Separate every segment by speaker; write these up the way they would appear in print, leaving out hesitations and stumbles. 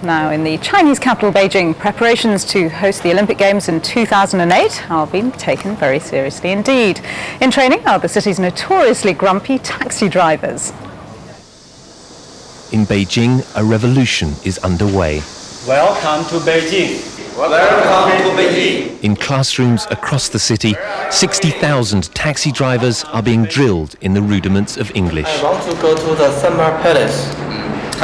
Speaker 1: Now, in the Chinese capital Beijing, preparations to host the Olympic Games in 2008 are being taken very seriously indeed. In training are the city's notoriously grumpy taxi drivers.
Speaker 2: In Beijing, a revolution is underway.
Speaker 3: Welcome to Beijing. Welcome to Beijing.
Speaker 2: In classrooms across the city, 60,000 taxi drivers are being drilled in the rudiments of English.
Speaker 3: I want to go to the Summer Palace.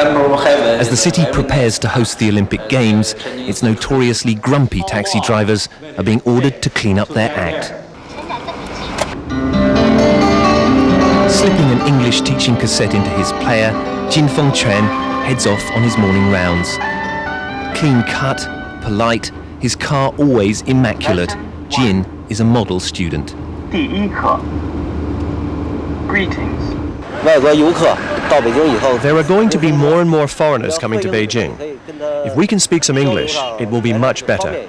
Speaker 2: As the city prepares to host the Olympic Games, its notoriously grumpy taxi drivers are being ordered to clean up their act. Slipping an English teaching cassette into his player, Jin Fengquan heads off on his morning rounds. Clean cut, polite, his car always immaculate, Jin is a model student.
Speaker 3: Greetings.
Speaker 4: There are going to be more and more foreigners coming to Beijing. If we can speak some English, it will be much better.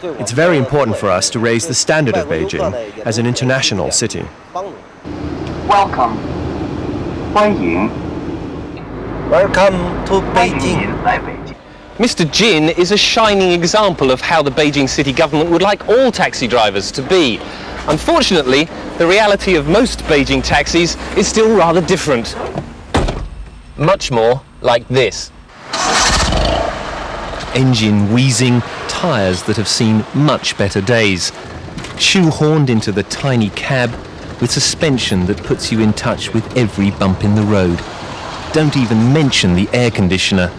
Speaker 4: It's very important for us to raise the standard of Beijing as an international city.
Speaker 3: Welcome. 欢迎.
Speaker 5: Welcome to Beijing.
Speaker 6: Mr. Jin is a shining example of how the Beijing city government would like all taxi drivers to be. Unfortunately, the reality of most Beijing taxis is still rather different. Much more like this.
Speaker 2: Engine wheezing, tyres that have seen much better days. Shoehorned into the tiny cab with suspension that puts you in touch with every bump in the road. Don't even mention the air conditioner.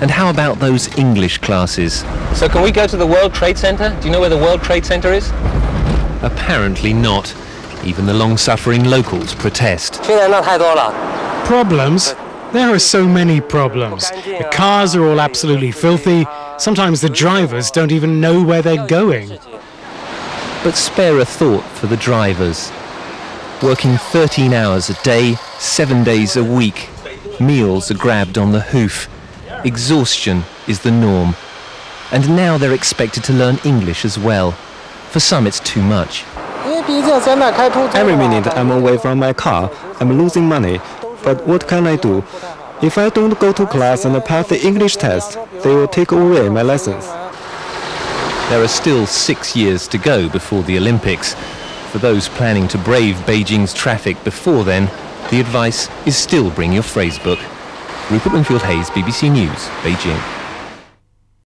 Speaker 2: And how about those English classes?
Speaker 6: So can we go to the World Trade Center? Do you know where the World Trade Center is?
Speaker 2: Apparently not. Even the long-suffering locals protest.
Speaker 7: Problems? There are so many problems. The cars are all absolutely filthy. Sometimes the drivers don't even know where they're going.
Speaker 2: But spare a thought for the drivers. Working 13 hours a day, 7 days a week. Meals are grabbed on the hoof. Exhaustion is the norm. And now they're expected to learn English as well. For some it's too much.
Speaker 8: Every minute I'm away from my car, I'm losing money. But what can I do? If I don't go to class and pass the English test, they will take away my lessons.
Speaker 2: There are still 6 years to go before the Olympics. For those planning to brave Beijing's traffic before then, the advice is still bring your phrasebook. Rupert Winfield Hayes, BBC News, Beijing.